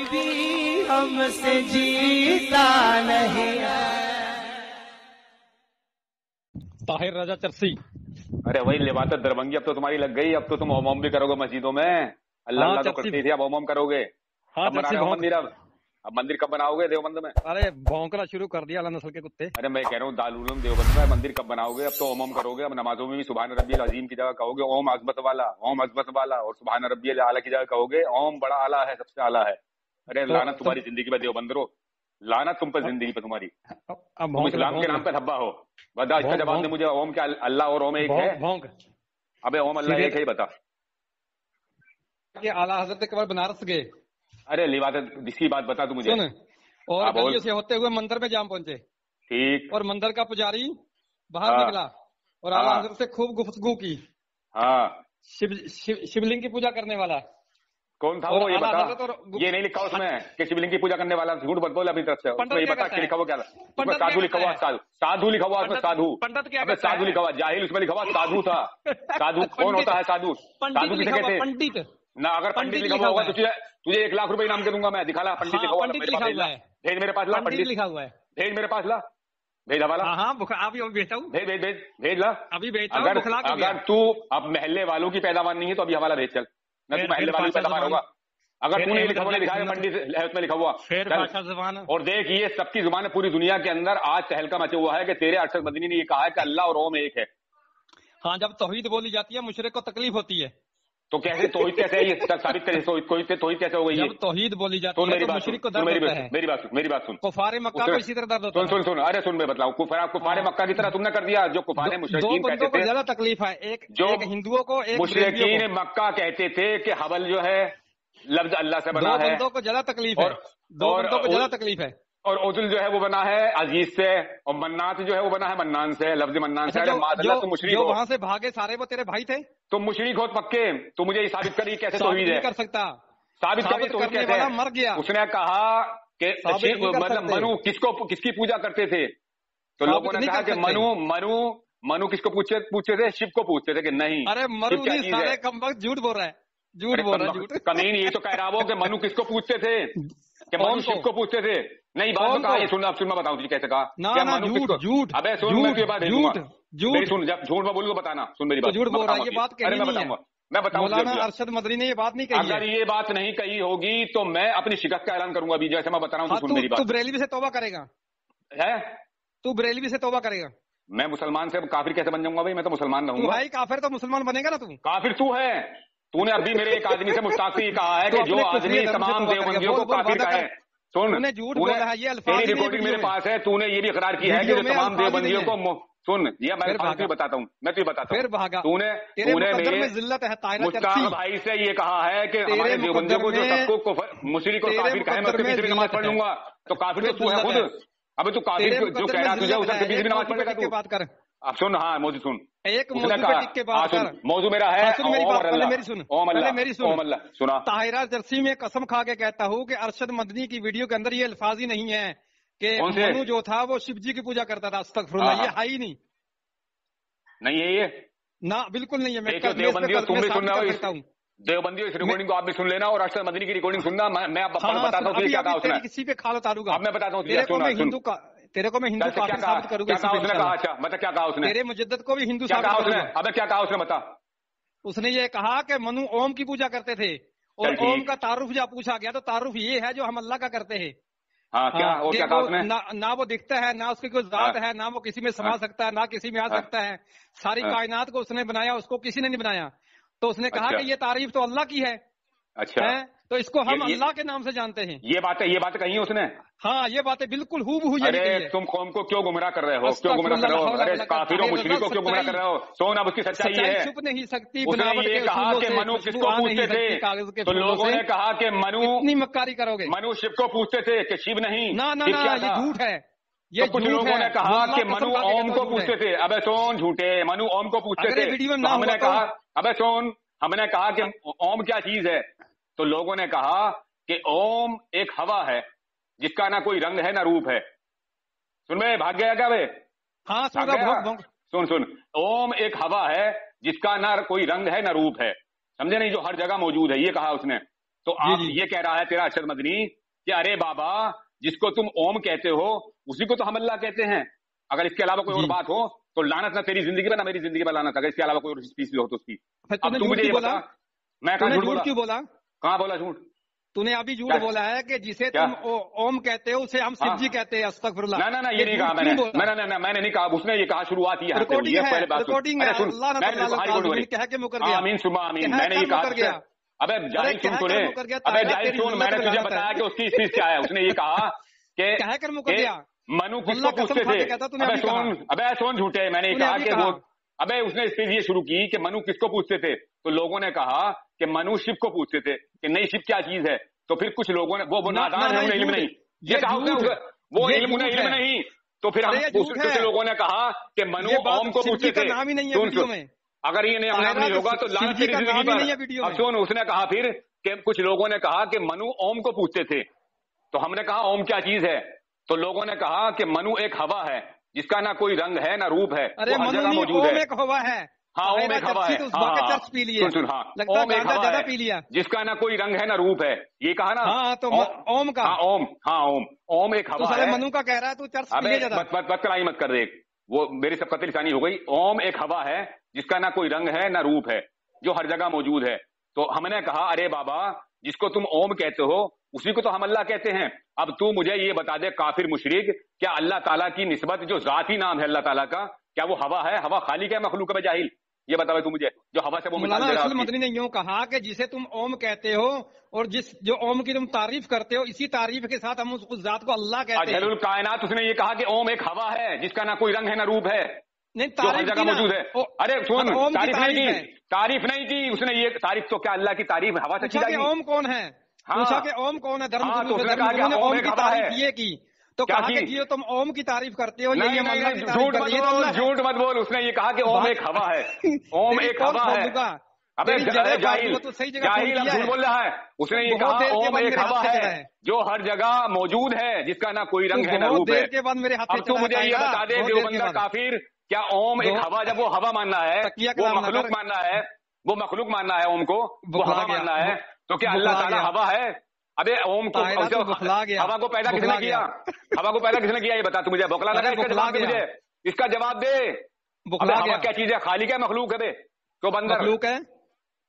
بھی ہم سے جیتا نہیں ہے. طاہر رضا چرسی. ارے وہی لباست دربنگی اب تو تمہاری لگ گئی. اب تو تم اوم بھی کرو گے مسجدوں میں. اللہ اللہ تو کرتی تھی, اب اوم کرو گے. اب بنا رہے ہو مندر. اب مندر کب بناؤ گے دیوبند میں؟ ارے بھونکنا شروع کر دیا اللہ نسل کے کتے. ارے میں کہہ رہا ہوں دارالعلوم دیوبند میں مندر کب بناؤ گے؟ اب تو اوم کرو گے. اب نمازوں میں بھی سبحان ربی العظیم کی جگہ کہو گے اوم عظمت والا, اوم عظمت والا, اور سبحان ربی الاعلیٰ کی جگہ کہو گے اوم بڑا اعلیٰ ہے, سب سے اعلیٰ ہے. ارے لعنت تمہاری زندگی پہ دیوبندرو, لعنت تم پر زندگی پہ تمہاری. تم اسلام کے نام پہ دھبا ہو. بتا اس کا جواب دے مجھے, اوم کیا اللہ اور اوم ایک ہے؟ ابے اوم اللہ ایک ہے, بتا. اعلیٰ حضرت کے بعد بنارس گئے. ارے لباست جس کی بات بتا تو مجھے. اور گلیوں سے ہوتے ہوئے مندر میں جام پہنچے. ٹھیک. اور مندر کا پجاری باہر نکلا اور اعلیٰ حضرت سے خوب گفتگو کی. ہاں. شیولنگ کی پوجا کرنے والا کون تھا وہ, یہ بتا. یہ نہیں لکھا اس میں کہ شیولنگ کی پوجا کرنے والا, جھوٹ بول اپنی طرف سے. یہ بتا کہ لکھا ہوا کیا تھا؟ سادھو لکھا ہوا, سادھو لکھا ہوا اس میں. سادھو سادھو لکھا ہوا, جاہل اس میں لکھا ہوا سادھو تھا. سادھو کون ہوتا ہے؟ سادھو سادھو کسے کہتے ہیں؟ پنڈت نہ. اگر پنڈت لکھا ہوا ہوگا تو تجھے 1 لاکھ روپے انعام کے دوں گا میں. دکھا لا پنڈت لکھا ہوا ہے. بھیج میرے پاس لا پنڈت لکھا ہوا ہے. بھیج میرے پاس لا. بھیج حوالہ. ہاں ابھی بھیجتا ہوں. بھیج بھیج لا. ابھی بھیجتا ہوں. اگر تو اب محلے والوں کی پیداوار نہیں ہے تو ابھی حوالہ بھیج چل. نہ تو محلے والوں کی پیداوار ہوگا. اگر تو نے لکھا ہوا دکھایا پنڈت اس میں لکھا ہوا. اور دیکھ یہ سب کی زبان ہے پوری دنیا کے اندر. آج تہلکہ مچا ہوا ہے کہ تیرے ارشد مدنی نے یہ کہا ہے کہ اللہ اور اوم ایک ہے. ہاں جب توحید بولی جاتی ہے مشرک کو تکلیف ہوتی ہے. تو کیسے توحید کیسے ہے؟ یہ ثابت کیسے توحید کیسے ہو گئی؟ جب توحید بولی جاتی ہے تو مشرک کو درد ہوتا ہے. میری بات سن. کفار مکہ کو اسی طرح درد ہوتا ہے. سن. ارے سن میں بتلاؤں. کفار مکہ کی طرح تم نے کر دیا. جو کفار مشرکین کہتے تھے زیادہ تکلیف ہے. ایک ہندوؤں کو, ایک مشرکین مکہ کہتے تھے کہ حبل جو ہے لفظ اللہ سے بنا ہے. دو بندوں کو زیادہ تکلیف ہے. دو بندوں کو زیادہ تکلیف ہے. اور عزل جو ہے وہ بنا ہے عزیز سے, اور منات جو ہے وہ بنا ہے منان سے. لفظ منان سے. جو وہاں سے بھاگے سارے وہ تیرے بھائی تھے. تم مشرک ہو پکے. تو مجھے یہ ثابت کری کیسے توحید ہے. کر سکتا ثابت کرنے والا مر گیا. اس نے کہا کہ مطلب منو کس کی پوجا کرتے تھے؟ تو لوگوں نے کہا کہ منو کس کو پوچھتے تھے؟ شیو کو پوچھتے تھے کہ نہیں. ارے منو نہیں, سارے کم وقت جھوٹ بول رہا ہے. جھوٹ بول رہا ہے. کمین یہ تو کہہ رہا وہ کہ منو کس کو پوچھتے تھے؟ کہ منو شیو کو پوچھتے تھے. نہیں بات تو کہا, یہ سن. اب سن میں بتاؤں تجھے کیسے کہا. جھوٹ. ابے سن میں بات جھوٹ سن. جب جھوٹ میں بولوں تو بتانا. سن میری بات. جھوٹ بول رہا ہے. یہ بات کہی نہیں ہے. میں بتاؤں. مولانا ارشد مدنی نے یہ بات نہیں کہی. اگر یہ بات نہیں کہی ہوگی تو میں اپنی شکست کا اعلان کروں گا ابھی. جیسے میں بتا رہا ہوں تو سن میری بات. تو بریلوی سے توبہ کرے گا ہے؟ تو بریلوی سے توبہ کرے گا. میں مسلمان سے کافر کیسے بن جاؤں گا بھائی؟ میں تو مسلمان رہوں گا. بھائی کافر تو مسلمان بنے گا نا. تم کافر تو ہے. تو نے ابھی میرے ایک آدمی سے مشتاق سے یہ کہا ہے کہ جو آدمی تمام دیوبندیوں کو کافر کہے. سن, جھوٹ بول رہا ہے. یہ الفاظ تیری ریکارڈنگ میرے پاس ہے. تو نے یہ بھی اقرار کیا ہے کہ جو تمام دیوبندیوں کو سن. یہ میں بتاتا ہوں. میں تجھے بتاتا ہوں. تو نے میرے مشتاق بھائی سے یہ کہا ہے کہ ہمارے دیوبندیوں کو جو سب کو مشرک اور کافر کہے میں اس کے پیچھے بھی نماز پڑھ لوں گا. تو کافر تو ہے خود. ابھی تو کافر جو کہہ رہا تجھے اس کے پیچھے بھی نماز پڑھے گا. بات کر. اب سن. ہاں موضوع سن. ایک موضوع میرا ہے. میری سنا. طاہرہ جرسی میں قسم کھا کے کہتا ہوں کہ ارشد مدنی کی ویڈیو کے اندر یہ الفاظ ہی نہیں ہے کہ منو جو تھا وہ شیو جی کی پوجا کرتا تھا. استغفر اللہ. یہ ہے ہی نہیں ہے یہ. نہ بالکل نہیں ہے. میں دیوبندیوں تم بھی سننا ہو. دیوبندیوں اس ریکارڈنگ کو آپ بھی سن لینا اور ارشد مدنی کی ریکارڈنگ سننا. میں اب بتاتا ہوں کیا کہا اس نے. کسی پہ کھال اتاروں گا. اب میں بتاتا ہوں. تیرے کو میں ہندو کافر ثابت کروں گا. کیا کہا اس نے؟ تیرے مجدد کو بھی ہندو ثابت کروں گا. ابے کیا کہا اس نے بتا. اس نے یہ کہا کہ منو اوم کی پوجا کرتے تھے اور اوم کا تعارف جب پوچھا گیا تو تعارف یہ ہے جو ہم اللہ کا کرتے ہیں. نہ وہ دکھتا ہے, نہ اس کی کوئی ذات ہے, نہ وہ کسی میں سما سکتا ہے, نہ کسی میں آ سکتا ہے. ساری کائنات کو اس نے بنایا, اس کو کسی نے نہیں بنایا. تو اس نے کہا کہ یہ تعریف تو اللہ کی ہے. اچھا, تو اس کو ہم اللہ کے نام سے جانتے ہیں. یہ باتیں کہی اس نے. ہاں یہ باتیں بالکل ہو. ارے تم قوم کو کیوں گمراہ کر رہے ہو؟ کیوں گمراہ کر رہے ہو؟ ارے کافروں مشرکوں کو کیوں گمراہ کر رہے ہو؟ سون اب اس کی سچائی ہے. چھپ نہیں سکتی. اس نے یہ کہا کہ منو کس کو پوچھتے تھے؟ تو لوگوں نے کہا کہ منو اتنی مکاری کرو گے. منو شیو کو پوچھتے تھے کہ شیو نہیں. نہ یہ جھوٹ ہے. یہ کچھ لوگوں نے کہا کہ منو اوم کو پوچھتے تھے. ابے سون جھوٹے. منو اوم کو پوچھتے تھے. ہم نے کہا ابے سون ہم نے کہا کہ اوم کیا چیز ہے؟ تو لوگوں نے کہا کہ اوم ایک ہوا ہے جس کا نہ کوئی رنگ ہے نہ روپ ہے. سن میں بھاگ گیا کیا بھائی؟ ہاں سن. اوم ایک ہوا ہے جس کا نہ کوئی رنگ ہے نہ روپ ہے. سمجھے نہیں؟ جو ہر جگہ موجود ہے. یہ کہا اس نے. تو آپ یہ کہہ رہا ہے تیرا ارشد مدنی کہ ارے بابا جس کو تم اوم کہتے ہو اسی کو تو ہم اللہ کہتے ہیں، اگر اس کے علاوہ کوئی اور بات ہو تو لعنت نہ تیری زندگی پہ نہ میری زندگی پہ لعنت، اگر اس کے علاوہ کوئی اور چیز ہو تو اس کی۔ اب تو مجھے یہ بتا، میں کہاں جھوٹ کیوں بولا؟ کہاں بولا جھوٹ؟ تو نے ابھی جھوٹ بولا ہے کہ جسے تم اوم کہتے ہو اسے ہم شیو جی کہتے ہیں، استغفر اللہ۔ نہ یہ نہیں کہا میں نے نہیں کہا، اس نے یہ کہا شروعات یہ آمین صبح آمین، میں نے یہ کہا ابے جاہل سن تو لے، ابے جاہل سن، میں نے تجھے بتایا کہ اس کی چیز کیا ہے، اس نے یہ کہا کہ منو کس کو پوچھتے تھے، ابے سن جھوٹے، میں نے یہ کہا کہ وہ ابے اس نے اس چیز یہ شروع کی کہ منو کس کو پوچھتے تھے، تو لوگوں نے کہا کہ منو شیو کو پوچھتے تھے کہ نہیں شیو کیا چیز ہے، تو پھر کچھ لوگوں نے وہ نادان ہے انہیں علم نہیں، یہ کہا وہ علم نہیں، تو پھر کچھ لوگوں نے کہا کہ منو اوم کو پوچھتے تھے، اگر یہ نام نہیں ہوگا تو لعنت تیری زندگی پر۔ اب سن، اس نے کہا پھر کہ کچھ لوگوں نے کہا کہ منو اوم کو پوچھتے تھے، تو ہم نے کہا اوم کیا چیز ہے، تو لوگوں نے کہا کہ منو ایک ہوا ہے جس کا نہ کوئی رنگ ہے نہ روپ ہے، وہ ہر جگہ موجود ہے۔ ہاں اوم ایک ہوا ہے، سن ہاں اوم ایک ہوا ہے جس کا نہ کوئی رنگ ہے نہ روپ ہے، یہ کہا نا اوم کا، اوم ایک ہوا ہے۔ منو کا کہہ رہا ہے تو چرچ بدکرائی مت کر، دیکھ وہ میری سبقت لسانی ہو گئی۔ اوم ایک ہوا ہے جس کا نہ کوئی رنگ ہے نہ روپ ہے، جو ہر جگہ موجود ہے۔ تو ہم نے کہا ارے بابا جس کو تم اوم کہتے ہو اسی کو تو ہم اللہ کہتے ہیں۔ اب تو مجھے یہ بتا دے کافر مشرک، کیا اللہ تعالیٰ کی نسبت جو ذاتی نام ہے اللہ تعالیٰ کا، کیا وہ ہوا ہے؟ ہوا خالق ہے مخلوق ہے جاہل؟ یہ بتا تو مجھے، جو ہوا سے وہ مثال دے رہا ہے۔ مدنی نے یوں کہا کہ جسے تم اوم کہتے ہو اور جو اوم کی تم تعریف کرتے ہو، اسی تعریف کے ساتھ ہم اس ذات کو اللہ کہتے ہیں۔ اجل الکائنات اس نے یہ کہا کہ اوم ایک ہوا ہے جس کا نہ کوئی رنگ ہے نہ روپ ہے، جو ہر جگہ موجود ہے۔ ارے سن، تعریف نہیں کی اس نے، یہ تعریف تو کیا اللہ کی تعریف ہوا سے کی جائے گی؟ اوم کون ہے؟ پوچھا کہ اوم کون ہے؟ اوم کی تعریف یہ کی تو کہا کہ جی تم اوم کی تعریف کرتے ہو، جھوٹ مت بول، اس نے یہ کہا کہ اوم ایک ہوا ہے، اوم ایک ہوا ہے۔ ابے جاہل جھوٹ بول رہا ہے، اس نے یہ کہا اوم ایک ہوا ہے جو ہر جگہ موجود ہے، جس کا نہ کوئی رنگ ہے نہ روپ ہے۔ اب تو مجھے یہ بتا دے دیوبندہ کافر، کیا اوم ایک ہوا، جب وہ ہوا ماننا ہے، وہ مخلوق ماننا ہے، وہ مخلوق ماننا ہے اوم کو، وہ ہوا ماننا ہے، تو کیا اللہ تعالیٰ ہوا ہے؟ ابے اوم کو ہوا کو پیدا کس نے کیا؟ ہوا کو پیدا کس نے کیا یہ بتا تو مجھے، بوکلا لگا مجھے اس کا جواب دے۔ ہوا کیا چیز ہے؟ خالق ہے مخلوق ہے؟ تو بندر مخلوق ہے،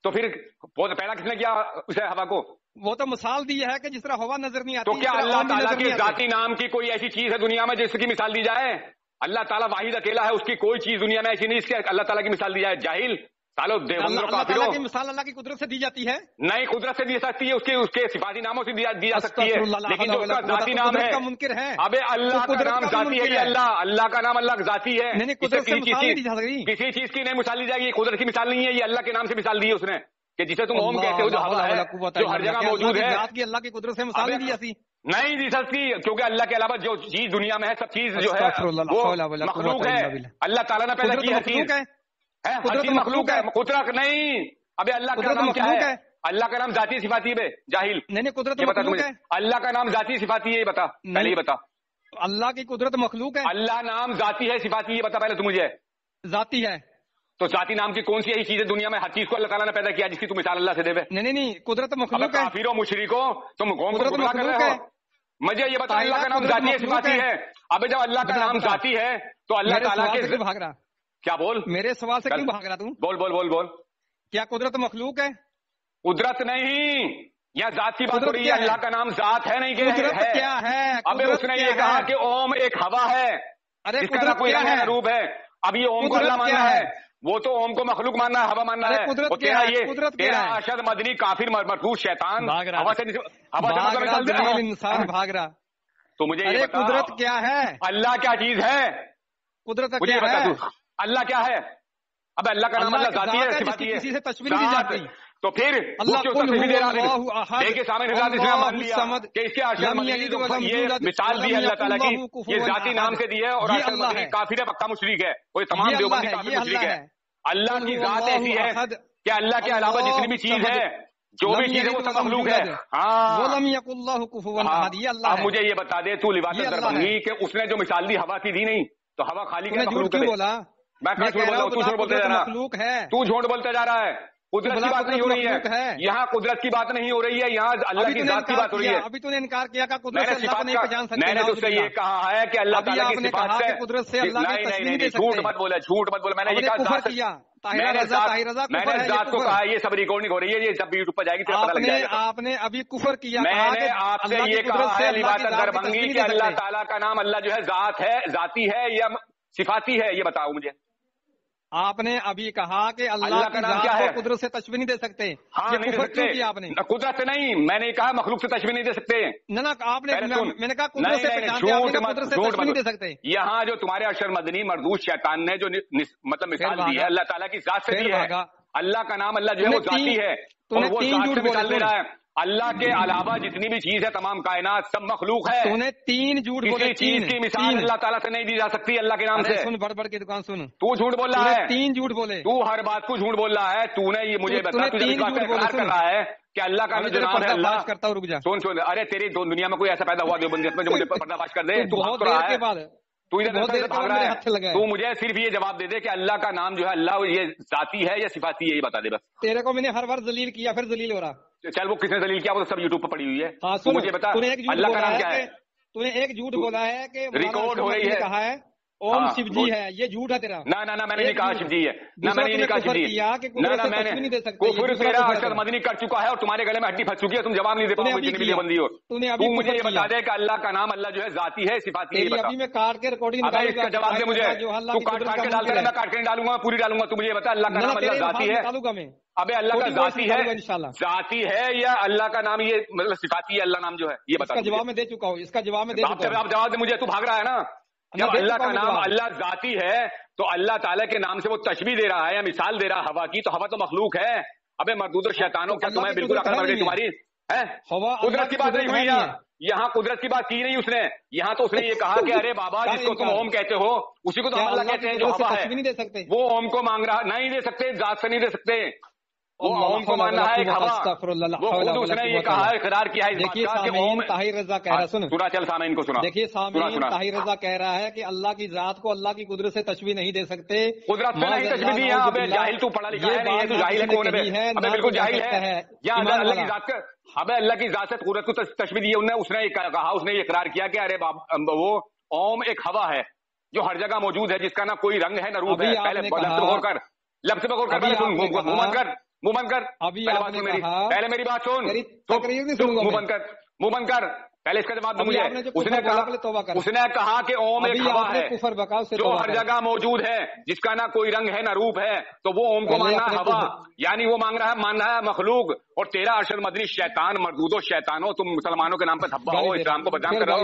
تو پھر پیدا کس نے کیا اسے ہوا کو؟ وہ تو مثال دی ہے کہ جس طرح ہوا نظر نہیں آتی، تو کیا اللہ تعالیٰ کے ذاتی نام کی کوئی ایسی چیز ہے دنیا میں جس کی مثال دی جائے؟ اللہ تعالیٰ واحد اکیلا ہے، اس کی کوئی چیز دنیا میں ایسی نہیں اس کے اللہ تعالیٰ کی مثال دی جائے۔ جاہل سالو دیوبندوں کافروں، کی مثال اللہ کی قدرت سے دی جاتی ہے؟ نہیں، قدرت سے دی سکتی ہے، اس کے صفاتی ناموں سے دی جا سکتی ہے، لیکن جو اس کا ذاتی نام ہے، ابے اللہ کا نام ذاتی ہے، یہ اللہ کا نام اللہ ذاتی ہے، کسی چیز کی نہیں مثال دی جائے گی، قدرت کی مثال نہیں ہے، یہ اللہ کے نام سے مثال دی ہے اس نے، کہ جسے تم اوم کہتے ہو جو ہوا ہے جو ہر جگہ موجود ہے، اللہ کی قدرت سے مثال دی جاتی نہیں دی سکتی، کیونکہ اللہ کے علاوہ جو چیز دنیا میں ہے سب چیز جو ہے وہ مخلوق ہے، اللہ تعالیٰ نے پیدا کی ہے چیز ہے، ہر چیز مخلوق ہے، قدرت نہیں۔ ابے اللہ کا نام کیا ہے؟ اللہ کا نام ذاتی صفاتی ہے، جاہل نہیں قدرت مخلوق ہے، اللہ کا نام ذاتی صفاتی ہے، یہ بتا پہلے، یہ بتا اللہ کی قدرت مخلوق ہے، اللہ نام ذاتی ہے صفاتی، یہ بتا پہلے تو مجھے۔ ذاتی ہے تو ذاتی نام کی کون سی ایسی چیز ہے دنیا میں؟ ہر چیز کو اللہ تعالیٰ نے پیدا کیا جس کی تم مثال اللہ سے دے۔ نہیں قدرت مخلوق ہے، کافروں مشرکوں تم قوم کو گمراہ کر رہے ہو۔ مجھے یہ بتا اللہ کا نام ذاتی ہے صفاتی ہے؟ ابے جب اللہ کا نام ذاتی ہے تو اللہ تعالیٰ کے بھاگ رہا، کیا بول؟ میرے سوال سے کیوں بھاگ رہا تم؟ بول بول بول بول۔ کیا قدرت مخلوق ہے؟ قدرت نہیں، یا ذات کی بات ہو رہی ہے، اللہ کا نام ذات ہے نہیں کہ قدرت کیا ہے؟ ابے اس نے یہ کہا کہ اوم ایک ہوا ہے جس کا نہ کوئی رنگ ہے نہ روپ ہے۔ اب یہ اوم کو اللہ ماننا ہے، وہ تو اوم کو مخلوق ماننا ہے، ہوا ماننا ہے۔ تیرا ارشد مدنی کافر مربوط شیطان ہوا سے انسان بھاگ رہا۔ تو مجھے یہ بتا قدرت کیا ہے؟ اللہ کیا چیز ہے؟ قدرت مجھے بتا تو اللہ کیا ہے؟ اب اللہ کا نام اللہ ذاتی ہے صفاتی ہے، کسی سے تشبیہ نہیں دی جاتی، تو پھر اللہ کے سامنے مان لیا کہ اس کے یہ مثال دی ہے اللہ تعالیٰ کی، یہ ذاتی نام سے دی ہے، اور کافر ہے، پکا مشرک ہے، وہ تمام دیوبندی کافر مشرک ہے۔ اللہ کی ذات ایسی ہے کہ اللہ کے علاوہ جتنی بھی چیز ہے، جو بھی چیز ہے وہ سب مخلوق ہے۔ اب مجھے یہ بتا دے تو لباس دربنی کہ اس نے جو مثال دی ہوا کی دی نہیں، تو ہوا خالی جھوٹ کیوں بولا؟ میں جھوٹ بولتا ہوں، تو جھوٹ بولتے جا رہا ہے، تو جھوٹ بولتے جا رہا ہے۔ قدرت کی بات نہیں ہو رہی ہے یہاں، قدرت کی بات نہیں ہو رہی ہے یہاں، اللہ کی ذات کی بات ہو رہی ہے. ابھی تو نے انکار کیا کہ قدرت سے اللہ کو نہیں پہچان سکتے. میں نے تو اس سے یہ کہا ہے کہ اللہ تعالیٰ کی صفات سے قدرت سے اللہ کی تشبیہ نہیں دے سکتے. جھوٹ مت بولے، جھوٹ مت بولے. میں نے یہ کہا میں نے ذات کو کہا. یہ سب ریکارڈنگ ہو رہی ہے، یہ سب یوٹیوب پر جائے گی. آپ نے ابھی کفر کیا. میں نے آپ سے یہ کہا ہے لباس دربنگی کہ اللہ تعالیٰ کا نام اللہ جو ہے ذات ہے، ذاتی ہے یا صفاتی ہے، یہ بتاؤ مجھے. آپ نے ابھی کہا کہ اللہ کا نام کیا ہے، قدرت سے تشبیہ نہیں دے سکتے. ہاں نہیں دے سکتے. آپ نے قدرت سے نہیں، میں نے کہا مخلوق سے تشبیہ نہیں دے سکتے. نہ آپ نے، میں نے کہا قدرت سے تشبیہ نہیں دے سکتے. یہاں جو تمہارے ارشد مدنی مردود شیطان نے جو مطلب مثال دی ہے اللہ تعالیٰ کی ذات سے دی ہے. اللہ کا نام اللہ جو ہے وہ ذاتی ہے اور وہ ذات سے مثال دے رہا ہے. اللہ کے علاوہ جتنی بھی چیز ہے تمام کائنات سب مخلوق ہے. تو نے 3 جھوٹ بولے. کسی چیز کی مثال اللہ تعالیٰ سے نہیں دی جا سکتی اللہ کے نام سے. سن بڑھ کی دکان سن. تو جھوٹ بول رہا ہے. 3 جھوٹ بولے. تو ہر بات کو جھوٹ بول رہا ہے. تو نے یہ مجھے بتا کر رہا ہے کہ اللہ کا جو نام ہے اللہ کرتا ہوں. رک جا. سن ارے تیری دنیا میں کوئی ایسا پیدا ہوا دیوبندیت میں جو مجھے پردہ فاش کر دے. بہت دیر کے بعد تو ادھر بھاگ رہا ہے. تو مجھے صرف یہ جواب دے دے کہ اللہ کا نام جو ہے اللہ یہ ذاتی ہے یا صفاتی ہے، یہ بتا دے بس. تیرے کو میں نے ہر بار ذلیل کیا، پھر ذلیل ہو رہا. چل وہ کس نے ذلیل کیا وہ سب یوٹیوب پر پڑی ہوئی ہے. تو مجھے بتا اللہ کا نام کیا ہے. تو نے ایک جھوٹ بولا ہے کہ ریکارڈ ہو رہی ہے، کہا ہے اوم شیو جی ہے، یہ جھوٹ ہے تیرا. نہ میں نے نہیں کہا شیو جی ہے. نہ میں نے نہیں کہا شیو جی. نہ میں نے کفر تیرا ارشد مدنی کر چکا ہے اور تمہارے گلے میں ہڈی پھنس چکی ہے. تم جواب نہیں دے پاؤ جتنی بھی دیوبندی ہو. تو مجھے یہ بتا دے کہ اللہ کا نام اللہ جو ہے ذاتی ہے صفاتی ہے. ابھی میں کاٹ کے ریکارڈنگ اس کا جواب دے مجھے. تو کاٹ کے ڈال کر میں کاٹ کے ڈالوں گا، پوری ڈالوں گا. تو مجھے بتا اللہ کا نام اللہ ذاتی ہے. ابے اللہ کا ذاتی ہے، ذاتی ہے یا اللہ کا نام یہ مطلب صفاتی ہے اللہ نام جو ہے، یہ بتا. اس کا جواب میں دے چکا ہوں. اس کا جواب میں دے چکا ہوں. آپ جواب دے مجھے. تو بھاگ رہا ہے نا. جب اللہ کا نام اللہ ذاتی ہے تو اللہ تعالیٰ کے نام سے وہ تشبیہ دے رہا ہے یا مثال دے رہا ہے ہوا کی. تو ہوا تو مخلوق ہے. ابے مردود اور شیطانوں کیا تمہیں بالکل عقل مر گئی تمہاری ہے؟ قدرت کی بات نہیں ہوئی یہاں قدرت کی بات کی نہیں اس نے. یہاں تو اس نے یہ کہا کہ ارے بابا جس کو تم اوم کہتے ہو اسی کو تو ہم اللہ کہتے ہیں جو ہوا ہے. وہ اوم کو مانگ رہا نہیں دے سکتے، ذات سے نہیں دے سکتے. وہ اوم کو ماننا ہے ایک ہوا. وہ خود اس نے یہ کہا ہے، اقرار کیا ہے. دیکھیے سامعین طاہر رضا کہہ رہا ہے. سنا چل سامعین کو سنا. دیکھیے سامعین طاہر رضا کہہ رہا ہے کہ اللہ کی ذات کو اللہ کی قدرت سے تشبیہ نہیں دے سکتے. قدرت سے نہیں تشبیہ دی ہے. ابے جاہل تو پڑھا لکھا ہے نہیں، تو جاہل ہے کون ہے؟ ابے بالکل جاہل ہے. یا اللہ کی ذات کا ابے اللہ کی ذات سے قدرت کو تشبیہ دی ہے. اس نے کہا، اس نے یہ اقرار کیا کہ ارے وہ اوم ایک ہوا ہے جو ہر جگہ موجود ہے، جس کا نہ کوئی رنگ ہے نہ روپ ہے. پہلے لفظ پہ غور کر، لفظ پہ غور کر. منہ بند کر. پہلے میری بات سن. منہ بند کر. پہلے اس کا جواب دو مجھے. اس نے کہا کہ اوم ایک ہوا ہے جو ہر جگہ موجود ہے، جس کا نہ کوئی رنگ ہے نہ روپ ہے. تو وہ اوم کو ماننا ہے ہوا، یعنی وہ ماننا ہے مخلوق. اور تیرا ارشد مدنی شیطان مردود و شیطانوں، تم مسلمانوں کے نام پہ دھبا ہو، اسلام کو بدنام کر رہے ہو.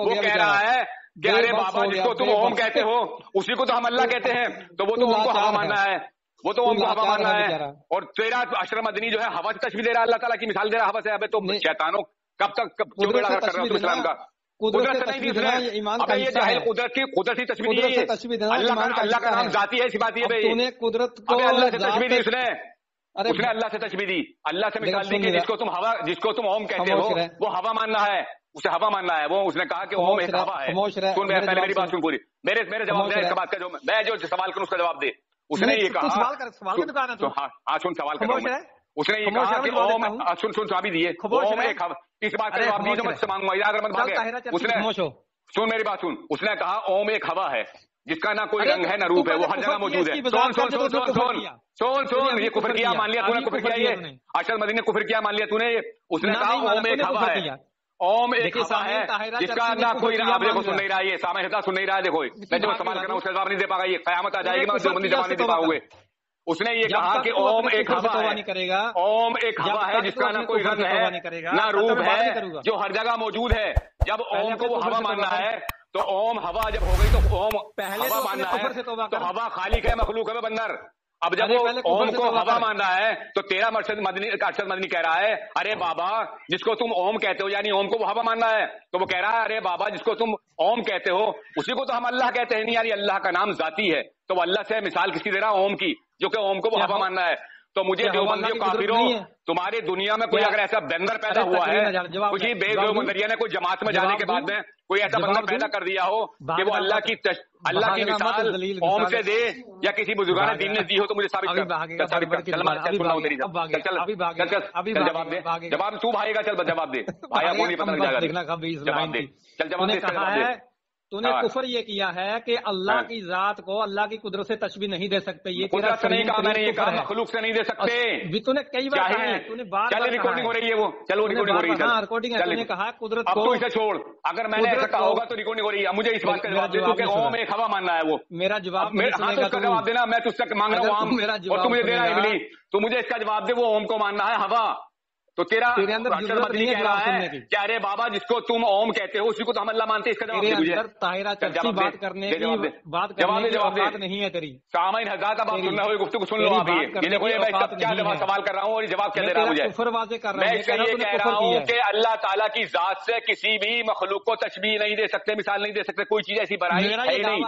وہ کہہ رہا ہے کہ ارے بابا جس کو تم اوم کہتے ہو اسی کو تو ہم اللہ کہتے ہیں. تو وہ تو ان کو ہوا ماننا ہے، وہ تو ان کو ہوا ماننا ہے. اور تیرا ارشد مدنی جو ہے ہوا کی تشبیہ دے رہا ہے، اللہ تعالیٰ کی مثال دے رہا ہے ہوا سے. ابے تو شیطانوں کب تک کر رہے ہو تم اسلام کا؟ قدرت نہیں دی اس نے. ابے یہ جاہل قدرت کی تشبیہ دی ہے. اللہ کا نام ذاتی ہے صفاتی ہے. ابے اللہ سے تشبیہ دی اس نے اللہ سے تشبیہ دی، اللہ سے مثال دی کہ جس کو تم اوم کہتے ہو وہ ہوا ماننا ہے، اسے ہوا ماننا ہے. وہ اس نے کہا کہ اوم ایک ہوا ہے. سن پہلے میری بات سن پوری. میرے جواب دے اس بات کا، جو میں جو سوال کروں اس کا جواب دے. اس نے یہ کہا ہاں سن سوال کر. اس نے یہ کہا کہ اوم سن ابھی دیے اوم ایک ہوا. اس بات کا جواب نہیں تو مانگوں گا اگر مت بھاگے. اس نے سن میری بات سن. اس نے کہا اوم ایک ہوا ہے جس کا نہ کوئی رنگ ہے نہ روپ ہے، وہ ہر جگہ موجود ہے. سن یہ کفر کیا مان لیا تو نے. کفر کیا یہ ارشد مدنی نے کفر کیا مان لیا تو نے. اس نے کہا اوم ایک ہوا ہے. اوم ایک ہوا ہے جس کا نہ کوئی رنگ. آپ دیکھو سن نہیں رہا، یہ سامع ہدا سن نہیں رہا. دیکھو میں جو سوال کر رہا ہوں اس کا جواب نہیں دے پا گا. یہ قیامت آ جائے گی میں دیوبندی جواب نہیں دے پاؤں گے. اس نے یہ کہا کہ اوم ایک ہوا ہے. اوم ایک ہوا ہے جس کا نہ کوئی رنگ ہے نہ روپ ہے، جو ہر جگہ موجود ہے. جب اوم کو وہ ہوا ماننا ہے تو اوم ہوا جب ہو گئی تو اوم ہوا ماننا ہے تو ہوا خالق ہے مخلوق ہے بندر. اب جب وہ اوم کو ہوا مان رہا ہے تو تیرا ارشد مدنی کہہ رہا ہے ارے بابا جس کو تم اوم کہتے ہو، یعنی اوم کو وہ ہوا ماننا ہے. تو وہ کہہ رہا ہے ارے بابا جس کو تم اوم کہتے ہو اسی کو تو ہم اللہ کہتے ہیں. نہیں یعنی اللہ کا نام ذاتی ہے. تو وہ اللہ سے مثال کس کی دے رہا اوم کی، جو کہ اوم کو وہ ہوا ماننا ہے. تو مجھے دیوبندیوں کافروں تمہاری دنیا میں کوئی اگر ایسا بندر پیدا ہوا ہے کسی دیوبندریہ نے کوئی جماعت میں جانے کے بعد میں کوئی ایسا بندر پیدا کر دیا ہو کہ وہ اللہ کی مثال قوم سے دے یا کسی بزرگان دین نے دی ہو تو مجھے ثابت کر. جواب دے, جواب تو بھائی گا, چل جواب دے بھائی, کو نہیں پتا جائے گا, جواب دے, چل جواب دے. تو نے کفر یہ کیا ہے کہ اللہ کی ذات کو اللہ کی قدرت سے تشبیہ نہیں دے سکتے. یہ قدرت سے نہیں کہا میں نے, یہ کہا مخلوق سے نہیں دے سکتے. تو نے کئی بار کہا ہے, تو نے بار چل ریکارڈنگ ہو رہی ہے وہ, چل وہ ریکارڈنگ ہو رہی ہے, ریکارڈنگ ہے. تو نے کہا قدرت کو, اب تو اسے چھوڑ, اگر میں نے ایسا کہا ہوگا تو ریکارڈنگ ہو رہی ہے. مجھے اس بات کا جواب دے کہ اوم ایک ہوا ماننا ہے. وہ میرا جواب ہاں تو اس کا جواب دینا, میں تجھ سے مانگ رہا ہوں اور تو مجھے دینا ہے ملی, تو مجھے اس کا جواب دے وہ اوم کو ماننا ہے ہوا. تو تیرا ارشد مدنی کہہ رہا ہے کہ ارے بابا جس کو تم اوم کہتے ہو اسی کو تو ہم اللہ مانتے ہیں. اس کا جواب دے مجھے. بات کرنے کی بات نہیں ہے تیری. سامعین حضرات اب آپ سن رہے ہو گفتگو سن لو. آپ یہ دیکھو یہ میں کیا سوال کر رہا ہوں اور جواب کیا دے رہا ہوں مجھے. میں اس کا یہ کہہ رہا ہوں کہ اللہ تعالیٰ کی ذات سے کسی بھی مخلوق کو تشبیہ نہیں دے سکتے, مثال نہیں دے سکتے, کوئی چیز ایسی برائی ہے نہیں.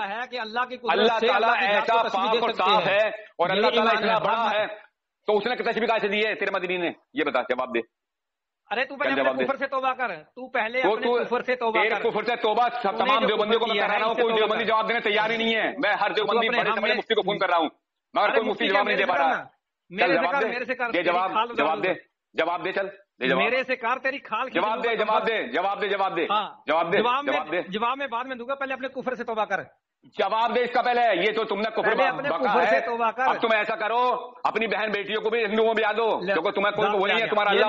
اللہ تعالیٰ ایسا پاک اور صاف ہے اور اللہ تعالیٰ اتنا بڑا ہے, تو اس نے تشبیہ کہاں سے دی ہے تیرے مدنی نے؟ یہ بتا, جواب دے. ارے تو پہلے اپنے کفر سے توبہ کر, تو پہلے اپنے کفر سے توبہ کر. کفر سے توبہ تمام دیوبندیوں کو میں کہہ رہا ہوں, کوئی دیوبندی جواب دینے تیار ہی نہیں ہے. میں ہر دیوبندی بڑے سے بڑے مفتی کو فون کر رہا ہوں مگر کوئی مفتی جواب نہیں دے پا رہا. میرے سے کر جواب دے, جواب دے, چل میرے سے کار تیری کھال. جواب دے, جواب دے, جواب دے, جواب دے, جواب دے, جواب دے. جواب میں بعد میں دوں گا, پہلے اپنے کفر سے توبہ کر. جواب دے اس کا پہلے. یہ تو تم نے کفر بکا ہے. اب تم ایسا کرو اپنی بہن بیٹیوں کو بھی ہندوؤں میں یاد ہو, کیونکہ تمہیں کوئی وہ نہیں ہے. تمہارا اللہ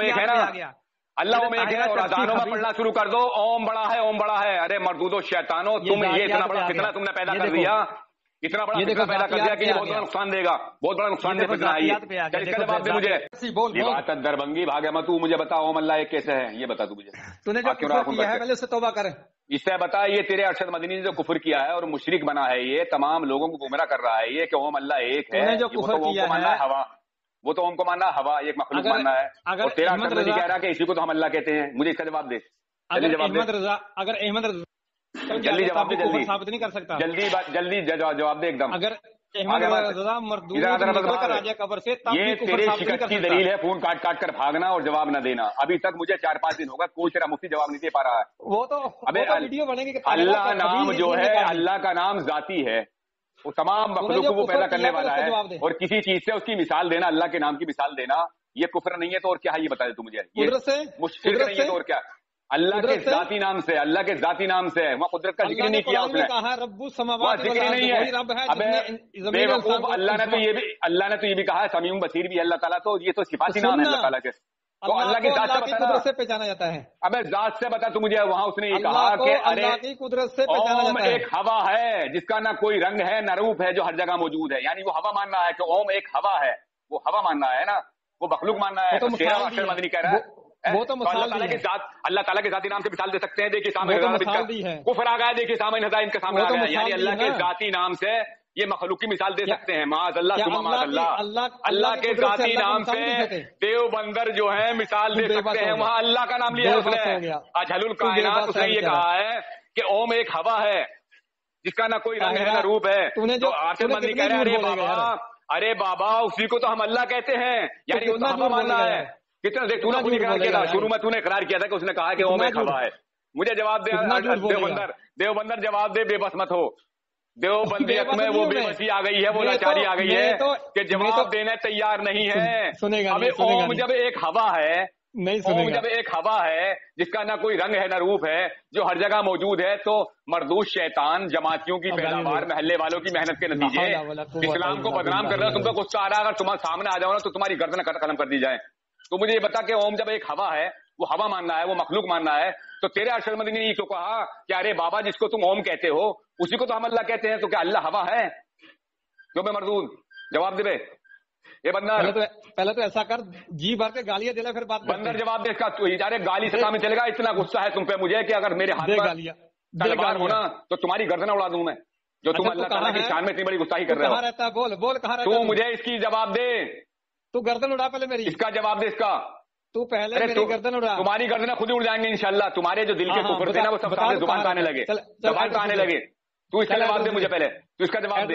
ایک ہے نا, اللہ میں ایک ہے. اور اذانوں میں پڑھنا شروع کر دو اوم بڑا ہے, اوم بڑا ہے. ارے مردودو شیطانو, تم یہ اتنا بڑا فتنہ تم نے پیدا کر دیا, اتنا بڑا فتنہ پیدا کر دیا کہ یہ بہت بڑا نقصان دے گا, بہت بڑا نقصان دے فتنہ. اس کا جواب دے مجھے. بات دربنگی بھاگے مت, تو مجھے بتا اوم اللہ ایک کیسے ہے یہ بتا. تو مجھے تو نے جو کفر کیا ہے پہلے اس سے توبہ کر. اس سے بتا, یہ تیرے ارشد مدنی نے جو کفر کیا ہے اور مشرک بنا ہے, یہ تمام لوگوں کو گمراہ کر رہا ہے یہ کہ اوم اللہ ایک ہے. جو کفر کیا ہے ہوا, وہ تو اوم کو ماننا ہوا ایک مخلوق ماننا ہے. اور تیرا ارشد مدنی کہہ رہا کہ اسی کو تو ہم اللہ کہتے ہیں. مجھے اس کا جواب دے. اگر احمد جلدی جواب دے, جلدی ثابت نہیں کر سکتا. جلدی جواب دے ایک دم. اگر احمد رضا مردود قبر سے, یہ تیرے شکست کی دلیل ہے فون کاٹ کاٹ کر بھاگنا اور جواب نہ دینا. ابھی تک مجھے 4-5 دن ہوگا کوئی تیرا مفتی جواب نہیں دے پا رہا ہے. وہ تو ویڈیو بنے گی. اللہ نام جو ہے, اللہ کا نام ذاتی ہے, وہ تمام مخلوق کو وہ پیدا کرنے والا ہے. اور کسی چیز سے اس کی مثال دینا, اللہ کے نام کی مثال دینا, یہ کفر نہیں ہے. تو اور کیا ہے یہ بتا دے تو مجھے. مشکل نہیں ہے تو اور کیا. اللہ کے ذاتی نام سے, اللہ کے ذاتی نام سے وہاں قدرت کا ذکر نہیں کیا اس نے. ذکر نہیں ہے. اللہ نے تو یہ بھی کہا ہے سمیع بصیر بھی اللہ تعالیٰ, تو یہ تو صفاتی نام ہے اللہ تعالیٰ کے. تو اللہ کی ذات سے پہچانا جاتا ہے. اب ذات سے بتا تو مجھے. وہاں اس نے یہ کہا کہ ارے قدرت سے اوم ایک ہوا ہے جس کا نہ کوئی رنگ ہے نہ روپ ہے, جو ہر جگہ موجود ہے. یعنی وہ ہوا ماننا ہے کہ اوم ایک ہوا ہے, وہ ہوا ماننا ہے نا, وہ مخلوق ماننا ہے. تیرا ارشد مدنی کہہ رہا ہے وہ تو اللہ تعالیٰ کے ذاتی نام سے مثال دے سکتے ہیں. دیکھیے سامنے کفر آ گیا, دیکھیے سامنے ان کے سامنے آ گیا. یعنی اللہ کے ذاتی نام سے یہ مخلوق کی مثال دے سکتے ہیں. معاذ اللہ ثم معاذ اللہ. اللہ کے ذاتی نام سے دیو بندر جو ہے مثال دے سکتے ہیں. وہاں اللہ کا نام لیا اس نے. اجل الکائنات اس نے یہ کہا ہے کہ اوم ایک ہوا ہے جس کا نہ کوئی رنگ ہے نہ روپ ہے. تو ارشد مدنی کہہ رہے ارے بابا اسی کو تو ہم اللہ کہتے ہیں. یعنی وہ تو ہوا ماننا ہے. کتنا دیکھ تو نے خود اقرار کیا تھا شروع میں, تو نے اقرار کیا تھا کہ اس نے کہا کہ اوم ایک ہوا ہے. مجھے جواب دے دیوبندر, جواب دے, بے بس مت ہو. دیوبندیت میں وہ بے بسی آ گئی ہے, وہ لاچاری آ گئی ہے کہ جواب دینے تیار نہیں ہے. ابھی اوم جب ایک ہوا ہے, اوم جب ایک ہوا ہے جس کا نہ کوئی رنگ ہے نہ روپ ہے, جو ہر جگہ موجود ہے, تو مردود شیطان جماعتیوں کی پیداوار, محلے والوں کی محنت کے نتیجے اسلام کو بدنام کر رہا ہے. تم کو غصہ آ رہا ہے, اگر تمہارے سامنے آ جاؤ نا تو تمہاری گردن ختم کر دی جائے. تو مجھے یہ بتا کہ اوم جب ایک ہوا ہے, وہ ہوا ماننا ہے, وہ مخلوق ماننا ہے, تو تیرے ارشد مدنی نے یہ تو کہا کہ ارے بابا جس کو تم اوم کہتے ہو اسی کو تو ہم اللہ کہتے ہیں. تو کیا اللہ ہوا ہے؟ کیوں بے مردود جواب دے بے. یہ بندر پہلے تو ایسا کر, جی بھر کے گالیاں دے لے, پھر بات بندر جواب دے اس کا. گالی سے کام چلے گا. اتنا غصہ ہے تم پہ مجھے کہ اگر میرے ہاتھ میں تلوار ہونا تو تمہاری گردن اڑا دوں میں, جو تم اللہ تعالیٰ کی شان میں اتنی بڑی گستاخی کر رہے ہو. بول کہاں رہتا تو مجھے اس کی جواب دے. تو گردن اڑا پہلے میری, اس کا جواب دے. اس کا تو پہلے میری گردن اڑا. تمہاری گردنیں خود اڑ جائیں گے انشاءاللہ. تمہارے جو دل کے کفر تھے نا وہ سب سامنے زبان پہ آنے لگے, زبان پہ آنے لگے. تو اس کا جواب دے مجھے پہلے, تو اس کا جواب دے.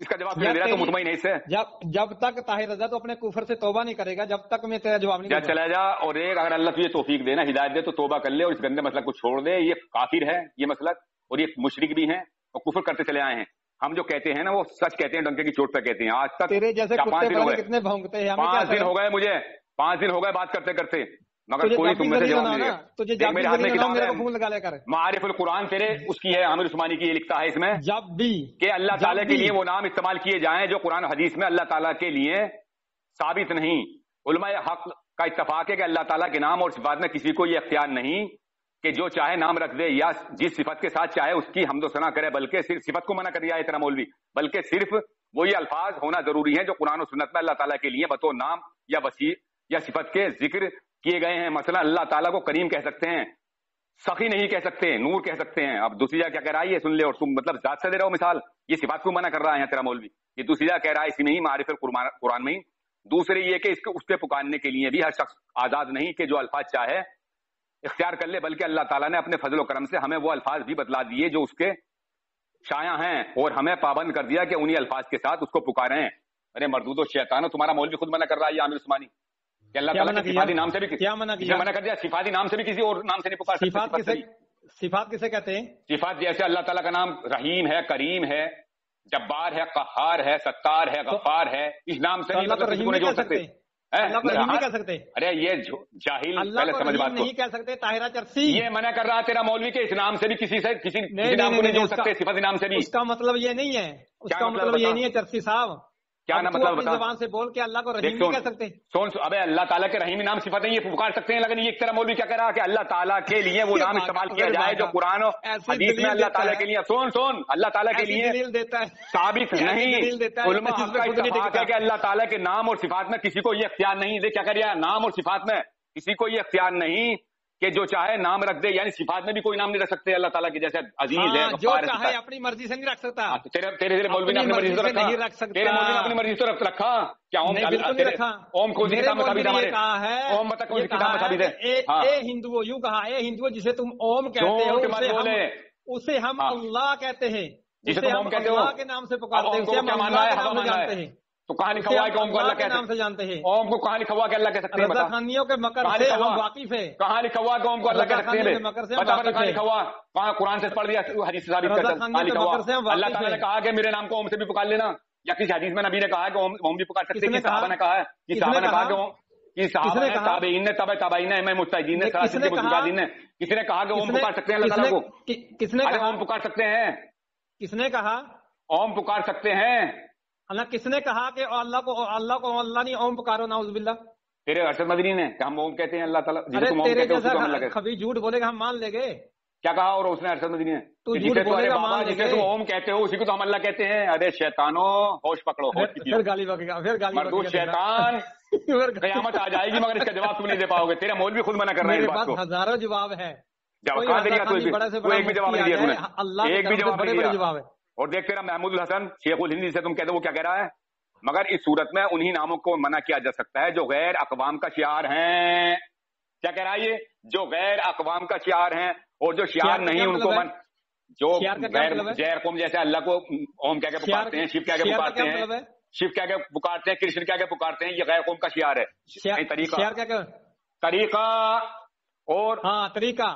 اس کا جواب دے رہا تو مطمئن ہے اس سے. جب تک طاہر رضا تو اپنے کفر سے توبہ نہیں کرے گا جب تک میں تیرا جواب نہیں. چلا جا اور ایک اگر اللہ تجھے توفیق دے نا ہدایت دے تو توبہ کر لے اور اس گندے مسلک کو چھوڑ دے. یہ کافر ہے یہ مسلک اور یہ مشرک بھی ہیں اور کفر کرتے چلے آئے ہیں. ہم جو کہتے ہیں نا وہ سچ کہتے ہیں ڈنکے کی چوٹ پہ کہتے ہیں. آج تک تیرے جیسے کتنے بھونکتے ہیں. 5 دن ہو گئے مجھے 5 دن ہو گئے بات کرتے کرتے مگر کوئی تم میں سے جواب نہیں دیا. میرے ہاتھ میں کتاب ہے معارف القرآن تیرے اس کی ہے عامر عثمانی کی. یہ لکھتا ہے اس میں جب بھی کہ اللہ تعالیٰ کے لیے وہ نام استعمال کیے جائیں جو قرآن حدیث میں اللہ تعالیٰ کے لیے ثابت نہیں. علماء حق کا اتفاق ہے کہ اللہ تعالیٰ کے نام اور صفات میں کسی کو یہ اختیار نہیں کہ جو چاہے نام رکھ دے یا جس صفت کے ساتھ چاہے اس کی حمد و ثنا کرے. بلکہ صرف صفت کو منع کر دیا ہے تیرا مولوی. بلکہ صرف وہی الفاظ ہونا ضروری ہے جو قرآن و سنت میں اللہ تعالیٰ کے لیے بطور نام یا وسیع یا صفت کے ذکر کیے گئے ہیں. مثلا اللہ تعالیٰ کو کریم کہہ سکتے ہیں, سخی نہیں کہہ سکتے, نور کہہ سکتے ہیں. اب دوسری جگہ کیا کہہ رہا ہے یہ سن لے اور تم مطلب ذات سے دے رہا ہو مثال. یہ صفات کو منع کر رہا ہے تیرا مولوی. یہ دوسری جگہ کہہ رہا ہے اسی میں ہی معارف قرآن میں ہی. دوسرے یہ کہ اس کے پکارنے کے لیے بھی ہر شخص آزاد نہیں کہ جو الفاظ چاہے اختیار کر لے. بلکہ اللہ تعالیٰ نے اپنے فضل و کرم سے ہمیں وہ الفاظ بھی بتلا دیے جو اس کے شایع ہیں اور ہمیں پابند کر دیا کہ انہی الفاظ کے ساتھ اس کو پکاریں. ارے مردود و شیطان, تمہارا مولوی خود منع کر رہا ہے یہ عامر عثمانی کہ اللہ تعالیٰ کے صفاتی نام سے بھی کیا منع کر دیا. صفاتی نام سے بھی کسی اور نام سے نہیں پکار سکتے. صفات کسے کہتے ہیں؟ صفات جیسے اللہ تعالیٰ کا نام رحیم ہے, کریم ہے, جبار ہے, قہار ہے, ستار ہے, غفار ہے. اس نام سے نہیں جوڑ سکتے. ارے یہ جاہل پہلے سمجھ بات کو. نہیں کہہ سکتے طاہرہ چرسی. یہ منع کر رہا تیرا مولوی کے اس نام سے بھی کسی نام کو نہیں جوڑ سکتے. صفت نام سے بھی. اس کا مطلب یہ نہیں ہے. اس کا مطلب یہ نہیں ہے چرسی صاحب. کیا نا مطلب بتا. زبان سے بول کے اللہ کو رحیم نہیں کہہ سکتے. سون ابے اللہ تعالیٰ کے رحیم نام صفت ہے یہ پکار سکتے ہیں. لیکن یہ ایک طرح مولوی کیا کہہ رہا کہ اللہ تعالیٰ کے لیے وہ نام استعمال کیا جائے جو قرآن و حدیث میں اللہ تعالیٰ کے لیے سون اللہ تعالیٰ کے لیے ثابت نہیں. علماء کا اتفاق ہے کہ اللہ تعالیٰ کے نام اور صفات میں کسی کو یہ اختیار نہیں. کیا کر رہا ہے نام اور صفات میں کسی کو یہ اختیار نہیں کہ جو چاہے نام رکھ دے. یعنی صفات میں بھی کوئی نام نہیں رکھ سکتے اللہ تعالیٰ کے جیسے عزیز ہے, جو چاہے اپنی مرضی سے نہیں رکھ سکتا. تیرے مولوی نے اپنی مرضی سے رکھا. تیرے مولوی نے اپنی مرضی سے رکھا کیا اوم کو کتاب میں ثابت ہے ہمارے اوم مت کو کتاب میں ثابت ہے. اے ہندو یوں کہا اے ہندو جسے تم اوم کہتے ہو اسے ہم اللہ کہتے ہیں. جسے تم اوم کہتے ہو اللہ کے نام سے پکارتے ہیں. تو کہاں لکھا ہوا ہے کہ اوم کو اللہ کے نام سے جانتے ہیں. اوم کو کہاں لکھا ہوا کہ اللہ کہہ سکتے ہیں؟ رضاخانیوں کے مکر سے ہم واقف ہیں. کہاں لکھا ہوا کہ اوم کو اللہ کہہ سکتے ہیں؟ بتا کہاں لکھا ہوا. کہاں قرآن سے پڑھ دیا حدیث سے ثابت کرتا کہاں لکھا ہوا. اللہ تعالیٰ نے کہا کہ میرے نام کو اوم سے بھی پکار لینا, یا کسی حدیث میں نبی نے کہا کہ اوم بھی پکار سکتے ہیں. صحابہ نے کہا ہے کہ صحابہ نے کہا کہ صحابہ نے تابعین نے تابعین نے مجتہدین نے بزرگان نے کسی نے کہا کہ اوم پکار سکتے ہیں اللہ تعالیٰ کو. کس نے کہا اوم پکار سکتے ہیں؟ کس نے کہا اوم پکار سکتے ہیں؟ اللہ کس نے کہا کہ اللہ کو اللہ نہیں اوم پکارو نعوذ باللہ. تیرے ارشد مدنی نے کہ ہم اوم کہتے ہیں اللہ تعالیٰ. تیرے جیسا کبھی جھوٹ بولے گا ہم مان لیں گے. کیا کہا اور اس نے ارشد مدنی نے جسے تم اوم کہتے ہو اسی کو تو ہم اللہ کہتے ہیں. ارے شیطانو ہوش پکڑو. پھر گالی بکے گا. مردود شیطان قیامت آ جائے گی مگر اس کا جواب تم نہیں دے پاؤ گے. تیرا مولوی خود منع کر رہا ہے اس بات کو. ہزاروں جواب ہے. ایک بھی جواب نہیں دیا تم نے. ایک بھی جواب نہیں دیا. اور دیکھ تیرا محمود الحسن شیخ الہندی سے تم کہتے وہ کیا کہہ رہا ہے. مگر اس صورت میں انہی ناموں کو منع کیا جا سکتا ہے جو غیر اقوام کا شعار ہیں. کیا کہہ رہا ہے یہ جو غیر اقوام کا شعار ہیں اور جو شعار نہیں ان کو جو غیر قوم جیسے اللہ کو اوم کہہ کے پکارتے ہیں, شیو کہہ کے پکارتے ہیں, شیو کہہ کے پکارتے ہیں, کرشن کہہ کے پکارتے ہیں, یہ غیر قوم کا شعار ہے. طریقہ اور طریقہ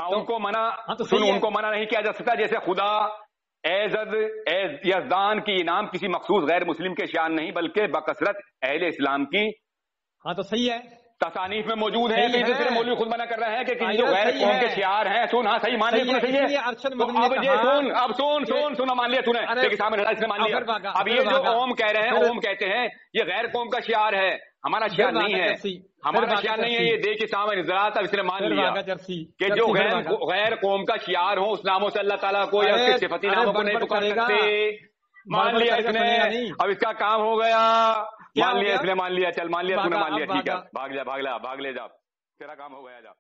ان کو منع نہیں کیا جا سکتا. جیسے خدا یزدان کی نام کسی مخصوص غیر مسلم کے شان نہیں بلکہ بکثرت اہل اسلام کی تو صحیح ہے تصانیف میں موجود ہے. دوسرے مولوی خود منع کر رہے ہیں کہ جو غیر قوم کے شعار ہیں. سن ہاں صحیح مان لیا صحیح ہے. اب سن مان لیا تھی نے سامنے اس نے مان لیا. اب یہ جو اوم کہہ رہے ہیں اوم کہتے ہیں یہ غیر قوم کا شعار ہے, ہمارا شعار نہیں ہے. ہمارا شعار نہیں ہے. یہ دیکھ سامنے نظرات اب اس نے مان لیا کہ جو غیر قوم کا شعار ہو اس ناموں سے اللہ تعالیٰ کو یا اس کے صفتی ناموں کو نہیں پکار سکتے. مان لیا اس نے. اب اس کا کام ہو گیا. مان لیا اس نے مان لیا. چل مان لیا تو نے مان لیا ٹھیک ہے. بھاگ لے جا تیرا کام ہو گیا جا.